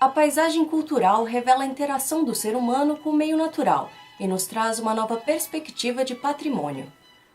A paisagem cultural revela a interação do ser humano com o meio natural e nos traz uma nova perspectiva de patrimônio.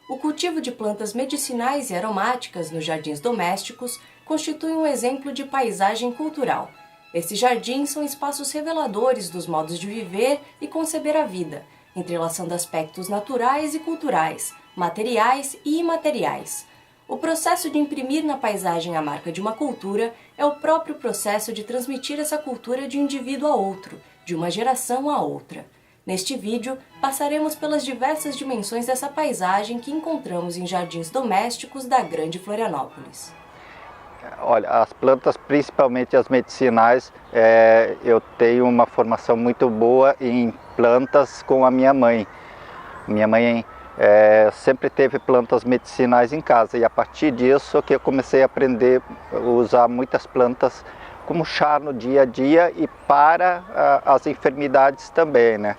O cultivo de plantas medicinais e aromáticas nos jardins domésticos constitui um exemplo de paisagem cultural. Esses jardins são espaços reveladores dos modos de viver e conceber a vida, entrelaçando aspectos naturais e culturais, materiais e imateriais. O processo de imprimir na paisagem a marca de uma cultura é o próprio processo de transmitir essa cultura de um indivíduo a outro, de uma geração a outra. Neste vídeo, passaremos pelas diversas dimensões dessa paisagem que encontramos em jardins domésticos da Grande Florianópolis. Olha, as plantas, principalmente as medicinais, eu tenho uma formação muito boa em plantas com a minha mãe. Minha mãe sempre teve plantas medicinais em casa e a partir disso que eu comecei a aprender a usar muitas plantas como chá no dia a dia e para as enfermidades também, né?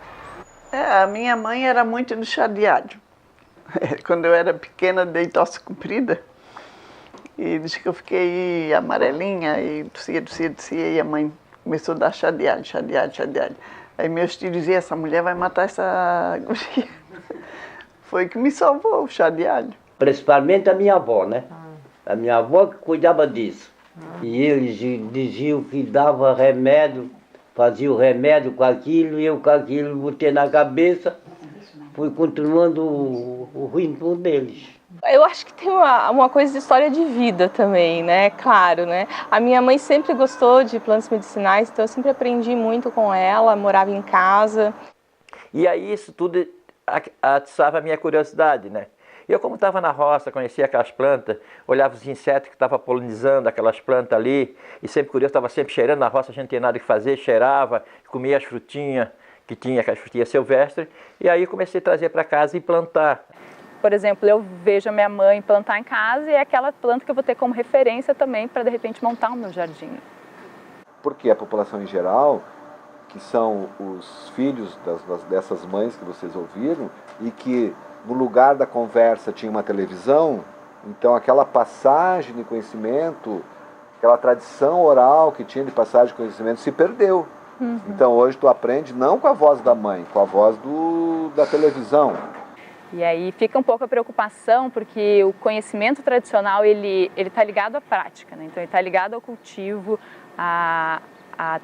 A minha mãe era muito do chá de alho. Quando eu era pequena, dei tosse comprida e disse que eu fiquei amarelinha e tossia, e a mãe começou a dar chá de alho. Aí meus tios diziam, essa mulher vai matar essa guria. Foi que me salvou o chá de alho. Principalmente a minha avó, né? A minha avó que cuidava disso. E eles diziam que dava remédio, fazia o remédio com aquilo, e eu com aquilo botei na cabeça, fui continuando o ritmo deles. Eu acho que tem uma coisa de história de vida também, né? Claro, né? A minha mãe sempre gostou de plantas medicinais, então eu sempre aprendi muito com ela, morava em casa. E aí isso tudo atiçava a minha curiosidade, né? Eu, como estava na roça, conhecia aquelas plantas, olhava os insetos que estavam polinizando aquelas plantas ali, e sempre curioso, estava sempre cheirando na roça, a gente não tinha nada que fazer, cheirava, comia as frutinhas, que tinha aquelas frutinhas silvestres, e aí comecei a trazer para casa e plantar. Por exemplo, eu vejo a minha mãe plantar em casa e é aquela planta que eu vou ter como referência também para, de repente, montar o meu jardim. Porque a população em geral, que são os filhos dessas mães que vocês ouviram, e que no lugar da conversa tinha uma televisão, então aquela passagem de conhecimento, aquela tradição oral que tinha de passagem de conhecimento se perdeu. Então hoje tu aprende não com a voz da mãe, com a voz da televisão. E aí fica um pouco a preocupação, porque o conhecimento tradicional ele está ligado à prática, né? Então ele está ligado ao cultivo, à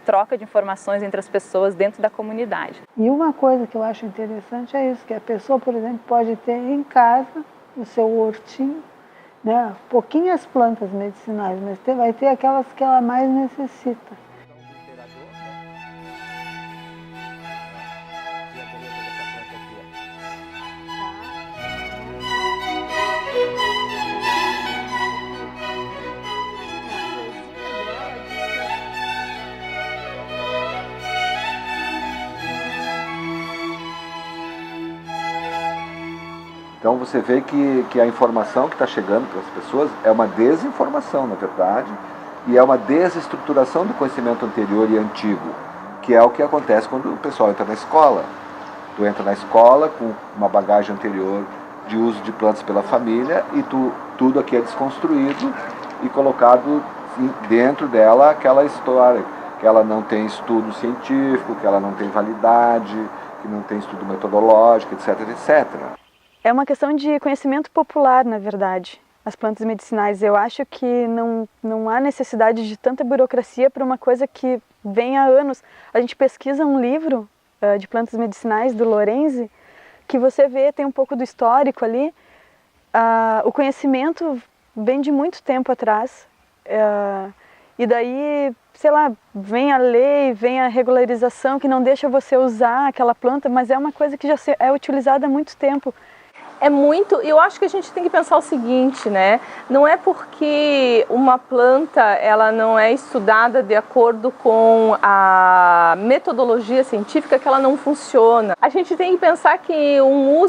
troca de informações entre as pessoas dentro da comunidade. E uma coisa que eu acho interessante é isso, que a pessoa, por exemplo, pode ter em casa o seu hortinho, né? Pouquinhas plantas medicinais, mas vai ter aquelas que ela mais necessita. Então você vê que a informação que está chegando para as pessoas é uma desinformação, na verdade, e é uma desestruturação do conhecimento anterior e antigo, que é o que acontece quando o pessoal entra na escola. Tu entra na escola com uma bagagem anterior de uso de plantas pela família e tudo aqui é desconstruído e colocado dentro dela aquela história, que ela não tem estudo científico, que ela não tem validade, que não tem estudo metodológico, etc, etc. É uma questão de conhecimento popular, na verdade, as plantas medicinais. Eu acho que não há necessidade de tanta burocracia para uma coisa que vem há anos. A gente pesquisa um livro de plantas medicinais do Lorenzi, que você vê, tem um pouco do histórico ali. O conhecimento vem de muito tempo atrás. E daí, sei lá, vem a lei, vem a regularização que não deixa você usar aquela planta, mas é uma coisa que já é utilizada há muito tempo. Eu acho que a gente tem que pensar o seguinte, né? Não é porque uma planta ela não é estudada de acordo com a metodologia científica que ela não funciona. A gente tem que pensar que o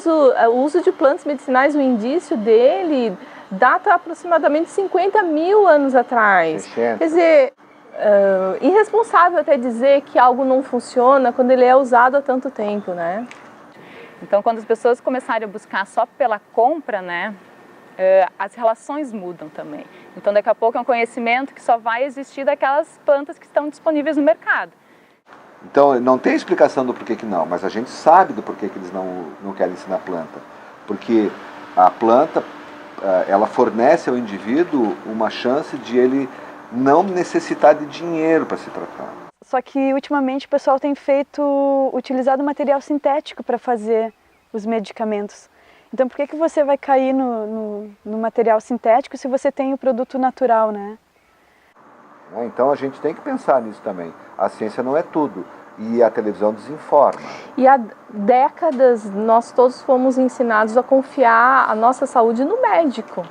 uso de plantas medicinais, o indício dele data aproximadamente 50 mil anos atrás. 60. Quer dizer, irresponsável até dizer que algo não funciona quando ele é usado há tanto tempo, né? Então, quando as pessoas começarem a buscar só pela compra, né, as relações mudam também. Então daqui a pouco é um conhecimento que só vai existir daquelas plantas que estão disponíveis no mercado. Então não tem explicação do porquê que não, mas a gente sabe do porquê que eles não querem ensinar a planta. Porque a planta, ela fornece ao indivíduo uma chance de ele não necessitar de dinheiro para se tratar. Só que ultimamente o pessoal tem utilizado material sintético para fazer os medicamentos. Então por que você vai cair no material sintético se você tem o produto natural, né? Então a gente tem que pensar nisso também. A ciência não é tudo e a televisão desinforma. E há décadas nós todos fomos ensinados a confiar a nossa saúde no médico.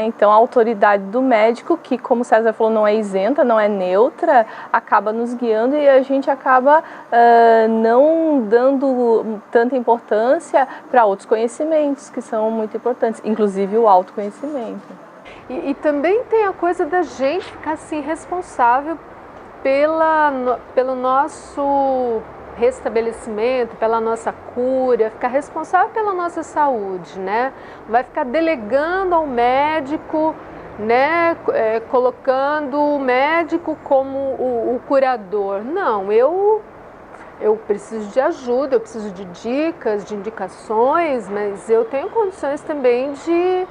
Então a autoridade do médico, que como César falou, não é isenta, não é neutra, acaba nos guiando e a gente acaba não dando tanta importância para outros conhecimentos que são muito importantes, inclusive o autoconhecimento. E também tem a coisa da gente ficar assim responsável pelo nosso restabelecimento, pela nossa cura, ficar responsável pela nossa saúde, né? Vai ficar delegando ao médico, né? Colocando o médico como o curador. Não, eu preciso de ajuda, eu preciso de dicas, de indicações, mas eu tenho condições também de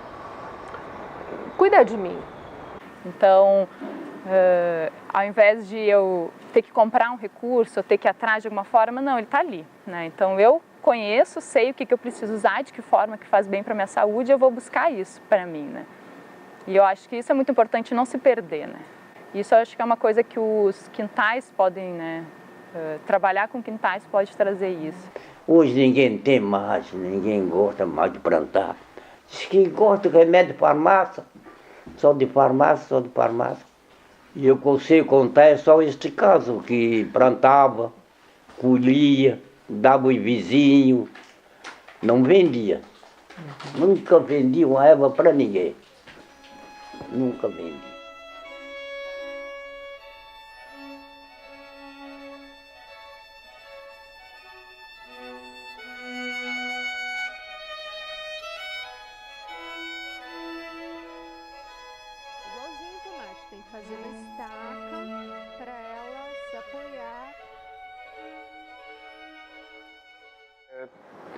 cuidar de mim. Então, ao invés de eu ter que comprar um recurso, eu ter que ir atrás de alguma forma, não, ele está ali, né? Então eu conheço, sei o que eu preciso usar, de que forma que faz bem para a minha saúde, eu vou buscar isso para mim, né? E eu acho que isso é muito importante, não se perder, né? Isso eu acho que é uma coisa que os quintais podem, né? Trabalhar com quintais pode trazer isso. Hoje ninguém tem mais, ninguém gosta mais de plantar. Diz que gosta de remédio de farmácia, só de farmácia, só de farmácia. E eu consigo contar só este caso, que plantava, colhia, dava os vizinhos, não vendia. Nunca vendi uma erva para ninguém. Nunca vendi. Tem que fazer uma estaca para ela se apoiar.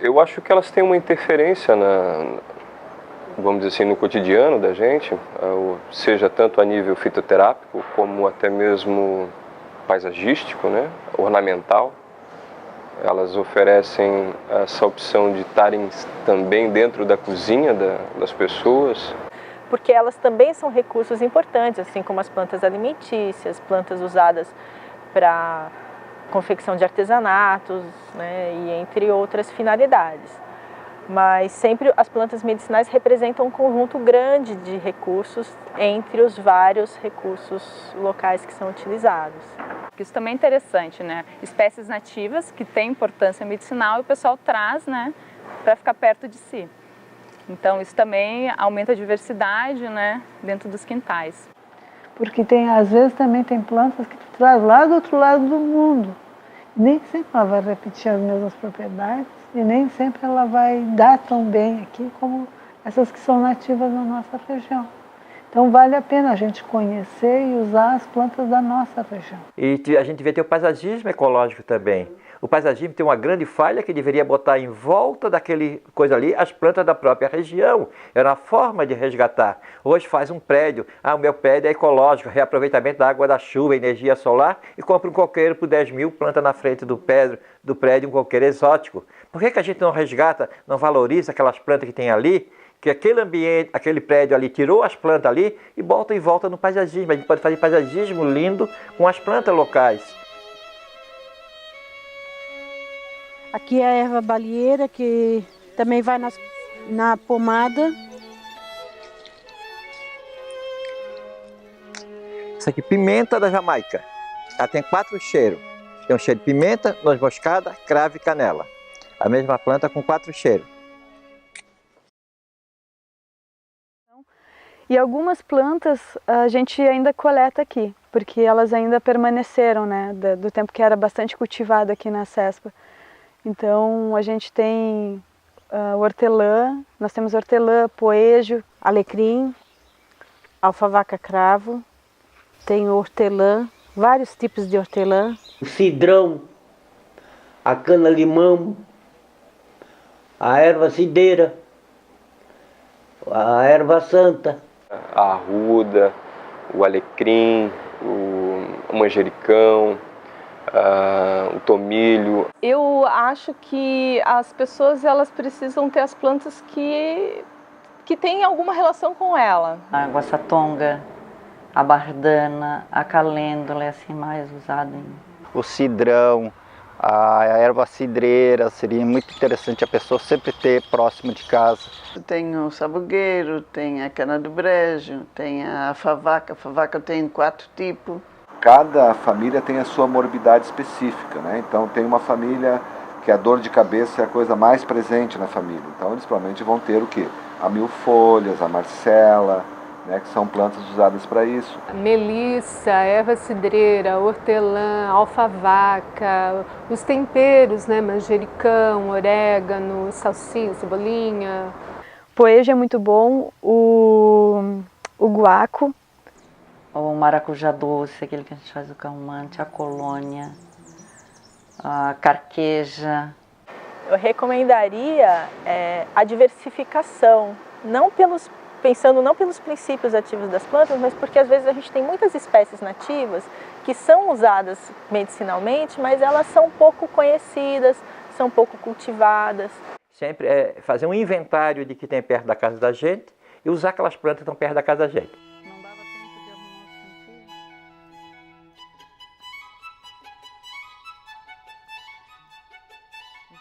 Eu acho que elas têm uma interferência vamos dizer assim, no cotidiano da gente, seja tanto a nível fitoterápico como até mesmo paisagístico, né, ornamental. Elas oferecem essa opção de estarem também dentro da cozinha das pessoas. Porque elas também são recursos importantes, assim como as plantas alimentícias, plantas usadas para confecção de artesanatos, né, e entre outras finalidades. Mas sempre as plantas medicinais representam um conjunto grande de recursos entre os vários recursos locais que são utilizados. Isso também é interessante, né? Espécies nativas que têm importância medicinal e o pessoal traz, né, para ficar perto de si. Então isso também aumenta a diversidade, né, dentro dos quintais. Porque às vezes também tem plantas que tu traz lá do outro lado do mundo. Nem sempre ela vai repetir as mesmas propriedades e nem sempre ela vai dar tão bem aqui como essas que são nativas na nossa região. Então vale a pena a gente conhecer e usar as plantas da nossa região. E a gente devia ter o paisagismo ecológico também. O paisagismo tem uma grande falha que deveria botar em volta daquele coisa ali as plantas da própria região. Era uma forma de resgatar. Hoje faz um prédio, o meu prédio é ecológico, reaproveitamento da água da chuva, energia solar, e compra um coqueiro por 10 mil, planta na frente do prédio um coqueiro exótico. Por que a gente não resgata, não valoriza aquelas plantas que tem ali? Que aquele ambiente, aquele prédio ali tirou as plantas ali e bota em volta no paisagismo. A gente pode fazer paisagismo lindo com as plantas locais. Aqui é a erva balieira, que também vai na pomada. Isso aqui, pimenta da Jamaica. Ela tem 4 cheiros. Tem um cheiro de pimenta, noz moscada, cravo e canela. A mesma planta com 4 cheiros. E algumas plantas a gente ainda coleta aqui, porque elas ainda permaneceram, né, do tempo que era bastante cultivado aqui na CESPA. Então a gente tem hortelã, nós temos hortelã, poejo, alecrim, alfavaca cravo, tem hortelã, vários tipos de hortelã. O cidrão, a cana-limão, a erva cideira, a erva santa. A arruda, o alecrim, o manjericão, o tomilho. Eu acho que as pessoas elas precisam ter as plantas que têm alguma relação com ela. A guaçatonga, a bardana, a calêndula é assim mais usada. O cidrão, a erva cidreira, seria muito interessante a pessoa sempre ter próximo de casa. Tem o sabugueiro, tem a cana do brejo, tem a favaca tem 4 tipos. Cada família tem a sua morbidade específica, né? Então tem uma família que a dor de cabeça é a coisa mais presente na família. Então eles provavelmente vão ter o quê? A milfolhas, a marcela, né, que são plantas usadas para isso. Melissa, erva cidreira, hortelã, alfavaca, os temperos, né, manjericão, orégano, salsinha, cebolinha. Poejo é muito bom, o guaco. O maracujá doce, aquele que a gente faz o calmante, a colônia, a carqueja. Eu recomendaria a diversificação, pensando não pelos princípios ativos das plantas, mas porque às vezes a gente tem muitas espécies nativas que são usadas medicinalmente, mas elas são pouco conhecidas, são pouco cultivadas. Sempre fazer um inventário de que tem perto da casa da gente e usar aquelas plantas que estão perto da casa da gente.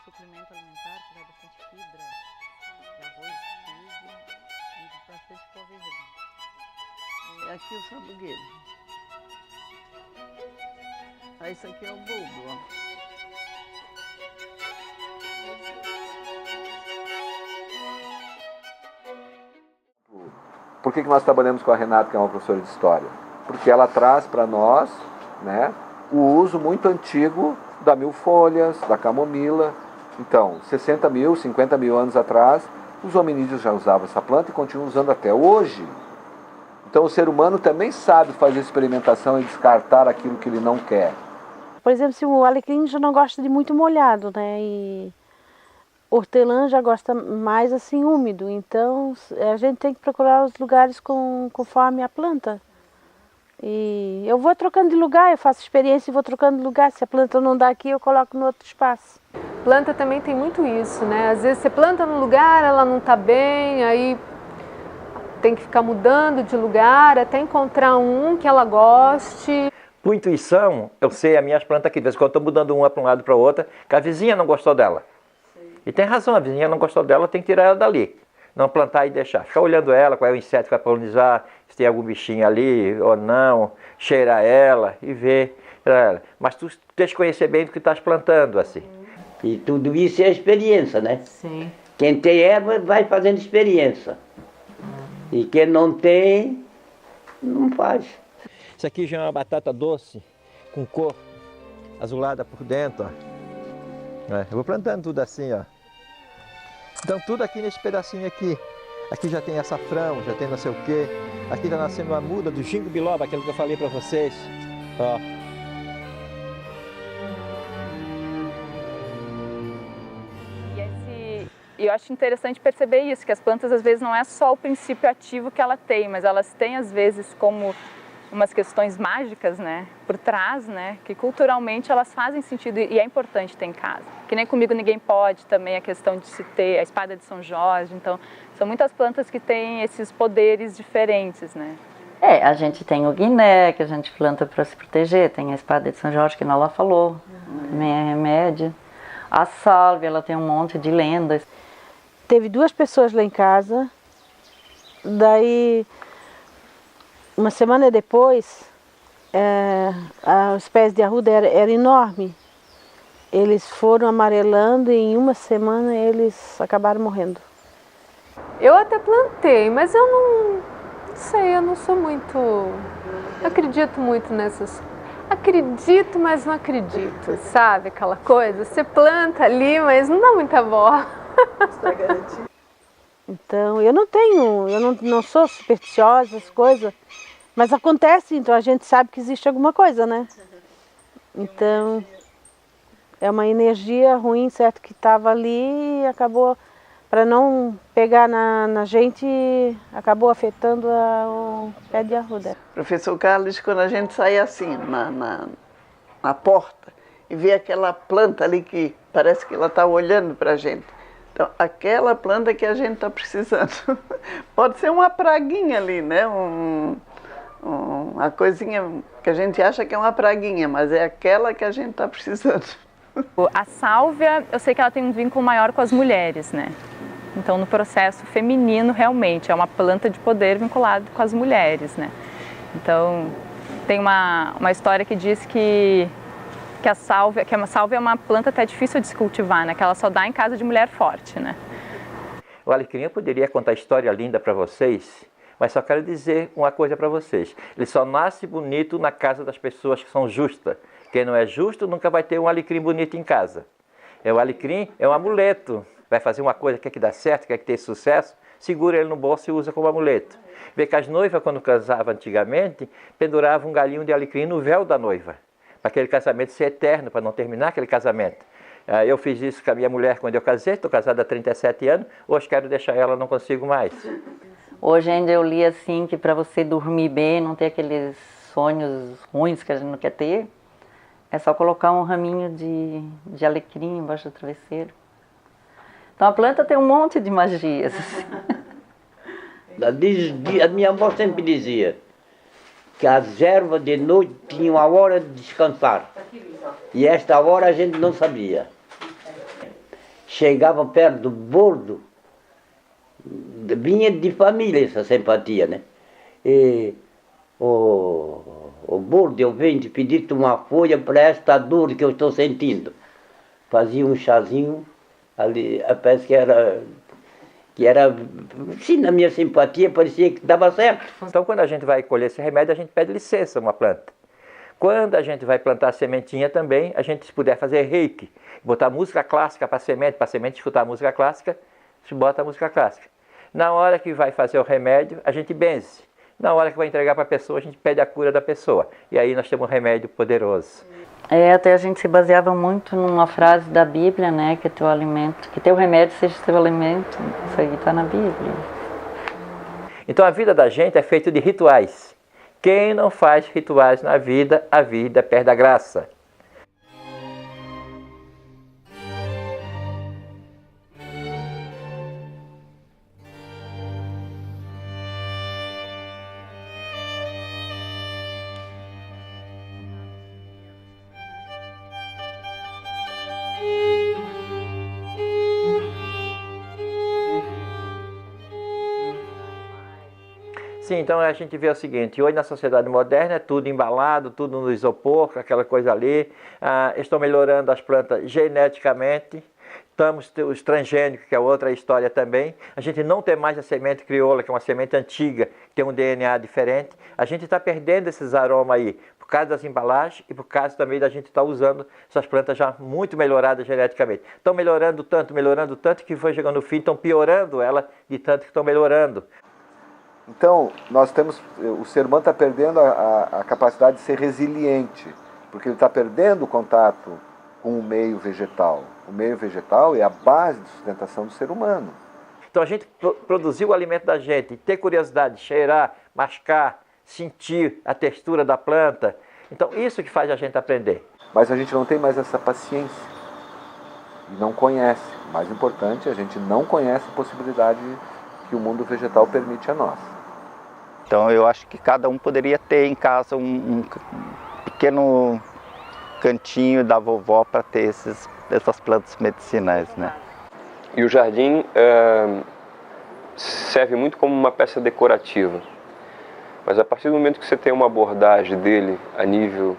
Suplemento alimentar que vai bastante fibra, arroz, e bastante couve verde. Aqui o sabugueiro. Esse aqui é o bulbo, ó. Por que nós trabalhamos com a Renata, que é uma professora de história? Porque ela traz para nós, né, o uso muito antigo da milfolhas, da camomila. Então, 60 mil, 50 mil anos atrás, os hominídeos já usavam essa planta e continuam usando até hoje. Então, o ser humano também sabe fazer experimentação e descartar aquilo que ele não quer. Por exemplo, se o alecrim já não gosta de muito molhado, né? E hortelã já gosta mais assim úmido. Então, a gente tem que procurar os lugares conforme a planta. E eu vou trocando de lugar, eu faço experiência e vou trocando de lugar. Se a planta não dá aqui, eu coloco no outro espaço. Planta também tem muito isso, né? Às vezes você planta num lugar, ela não está bem, aí tem que ficar mudando de lugar até encontrar um que ela goste. Por intuição, eu sei as minhas plantas aqui, de vez em quando eu estou mudando uma para um lado para o outro, que a vizinha não gostou dela. E tem razão, a vizinha não gostou dela, tem que tirar ela dali. Não plantar e deixar. Ficar olhando ela, qual é o inseto que vai polinizar, se tem algum bichinho ali ou não, cheirar ela e ver ela. Mas tu tens que conhecer bem do que estás plantando, assim. E tudo isso é experiência, né? Sim. Quem tem erva vai fazendo experiência. E quem não tem, não faz. Isso aqui já é uma batata doce, com cor azulada por dentro, ó. Eu vou plantando tudo assim, ó. Então tudo aqui nesse pedacinho aqui. Aqui já tem açafrão, já tem não sei o quê. Aqui está nascendo uma muda do ginkgo biloba, aquilo que eu falei para vocês. Ó. E eu acho interessante perceber isso, que as plantas às vezes não é só o princípio ativo que ela tem, mas elas têm às vezes como umas questões mágicas, né, por trás, né, que culturalmente elas fazem sentido e é importante ter em casa. Que nem Comigo Ninguém Pode também, a questão de se ter a espada de São Jorge, então são muitas plantas que têm esses poderes diferentes, né. A gente tem o guiné, que a gente planta para se proteger, tem a espada de São Jorge, que ela falou, também é remédio. A sálvia, ela tem um monte de lendas. Teve 2 pessoas lá em casa, daí uma semana depois, os pés de arruda era enorme. Eles foram amarelando e em uma semana eles acabaram morrendo. Eu até plantei, mas eu não sei, eu não sou muito... acredito muito nessas... Acredito, mas não acredito, sabe? Aquela coisa, você planta ali, mas não dá muita bola. Então, eu não sou supersticiosa, as coisas, mas acontece, então a gente sabe que existe alguma coisa, né? Então, é uma energia ruim, certo, que estava ali e acabou, para não pegar na gente, acabou afetando o pé de arruda. Professor Carlos, quando a gente sai assim, na porta, e vê aquela planta ali que parece que ela está olhando para a gente. Então, aquela planta que a gente está precisando. Pode ser uma praguinha ali, né? Uma coisinha que a gente acha que é uma praguinha, mas é aquela que a gente está precisando. A sálvia, eu sei que ela tem um vínculo maior com as mulheres, né? Então, no processo feminino, realmente, é uma planta de poder vinculada com as mulheres, né? Então, tem uma história que diz que a sálvia é uma planta até difícil de se cultivar, né? Que ela só dá em casa de mulher forte, né? O alecrim, eu poderia contar história linda para vocês, mas só quero dizer uma coisa para vocês. Ele só nasce bonito na casa das pessoas que são justas. Quem não é justo nunca vai ter um alecrim bonito em casa. O alecrim é um amuleto. Vai fazer uma coisa, quer que dá certo, quer que tenha sucesso, segura ele no bolso e usa como amuleto. Vê que as noivas, quando casavam antigamente, penduravam um galinho de alecrim no véu da noiva, para aquele casamento ser eterno, para não terminar aquele casamento. Eu fiz isso com a minha mulher quando eu casei, estou casada há 37 anos, hoje quero deixar ela, não consigo mais. Hoje ainda eu li assim que para você dormir bem, não ter aqueles sonhos ruins que a gente não quer ter, é só colocar um raminho de alecrim embaixo do travesseiro. Então a planta tem um monte de magias. A minha avó sempre dizia que as ervas de noite tinham a hora de descansar. E esta hora a gente não sabia. Chegava perto do bordo, vinha de família essa simpatia, né? E o bordo, eu venho te pedir-te uma folha para esta dor que eu estou sentindo. Fazia um chazinho ali, parece que era, sim, na minha simpatia parecia que dava certo. Então quando a gente vai colher esse remédio, a gente pede licença a uma planta. Quando a gente vai plantar a sementinha também, a gente se puder fazer reiki, botar música clássica para a semente escutar a música clássica, se bota a música clássica. Na hora que vai fazer o remédio, a gente benze. Na hora que vai entregar para a pessoa, a gente pede a cura da pessoa. E aí nós temos um remédio poderoso. Até a gente se baseava muito numa frase da Bíblia, né? Que teu alimento, que teu remédio seja teu alimento. Isso aí está na Bíblia. Então a vida da gente é feita de rituais. Quem não faz rituais na vida, a vida perde a graça. Sim, então a gente vê o seguinte, hoje na sociedade moderna é tudo embalado, tudo no isopor, aquela coisa ali. Estão melhorando as plantas geneticamente, estamos os transgênicos, que é outra história também. A gente não tem mais a semente crioula, que é uma semente antiga, que tem um DNA diferente. A gente está perdendo esses aromas aí, por causa das embalagens e por causa também da gente estar usando essas plantas já muito melhoradas geneticamente. Estão melhorando tanto, que foi chegando no fim, estão piorando ela de tanto que estão melhorando. Então, o ser humano está perdendo a capacidade de ser resiliente, porque ele está perdendo o contato com o meio vegetal. O meio vegetal é a base de sustentação do ser humano. Então a gente produzir o alimento da gente, ter curiosidade de cheirar, mascar, sentir a textura da planta. Então isso que faz a gente aprender. Mas a gente não tem mais essa paciência e não conhece. O mais importante, a gente não conhece a possibilidade que o mundo vegetal permite a nós. Então eu acho que cada um poderia ter em casa um pequeno cantinho da vovó para ter essas plantas medicinais, né? E o jardim serve muito como uma peça decorativa. Mas a partir do momento que você tem uma abordagem dele a nível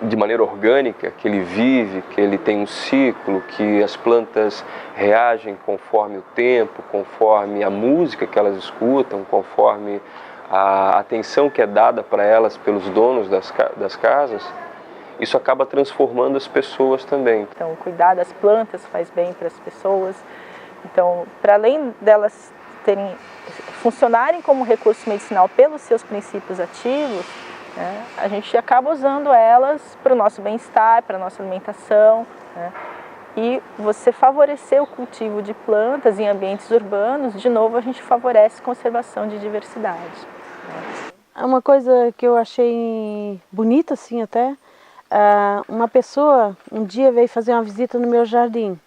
de maneira orgânica, que ele vive, que ele tem um ciclo, que as plantas reagem conforme o tempo, conforme a música que elas escutam, conforme a atenção que é dada para elas pelos donos das casas, isso acaba transformando as pessoas também. Então, cuidar das plantas faz bem para as pessoas. Então, para além delas funcionarem como recurso medicinal pelos seus princípios ativos, né, a gente acaba usando elas para o nosso bem-estar, para a nossa alimentação, né, e você favorecer o cultivo de plantas em ambientes urbanos, de novo a gente favorece a conservação de diversidade. Né. Uma coisa que eu achei bonita assim até, uma pessoa um dia veio fazer uma visita no meu jardim.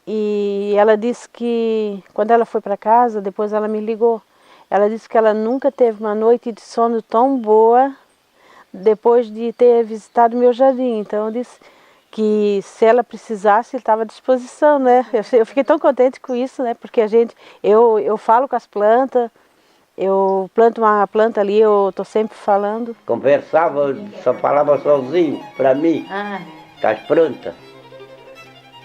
E ela disse que, quando ela foi para casa, depois ela me ligou, ela disse que ela nunca teve uma noite de sono tão boa depois de ter visitado o meu jardim. Então eu disse que se ela precisasse, ele estava à disposição, né? Eu fiquei tão contente com isso, né? Porque eu falo com as plantas, eu planto uma planta ali, eu estou sempre falando. Conversava, só falava sozinho, para mim, com as plantas.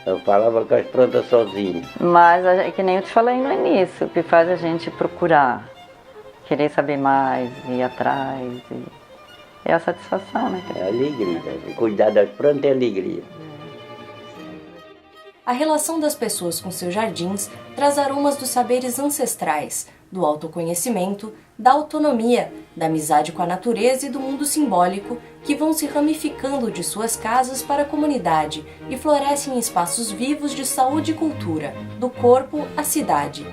Eu falava com as plantas sozinho. Mas, que nem eu te falei no início, o que faz a gente procurar, querer saber mais, ir atrás, é a satisfação, né? É alegria, cuidar das plantas é alegria. A relação das pessoas com seus jardins traz aromas dos saberes ancestrais, do autoconhecimento, da autonomia, da amizade com a natureza e do mundo simbólico, que vão se ramificando de suas casas para a comunidade e florescem em espaços vivos de saúde e cultura, do corpo à cidade.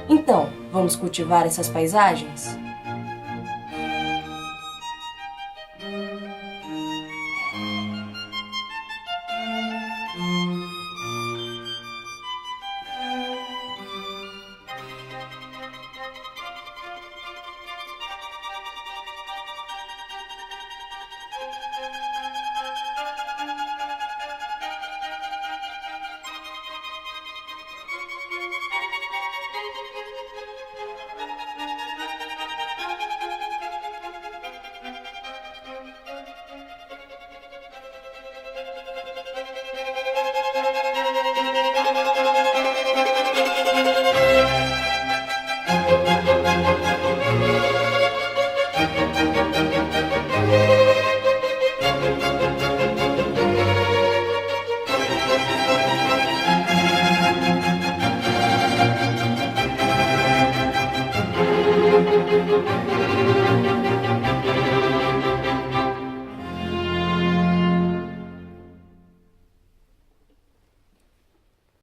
Então, vamos cultivar essas paisagens?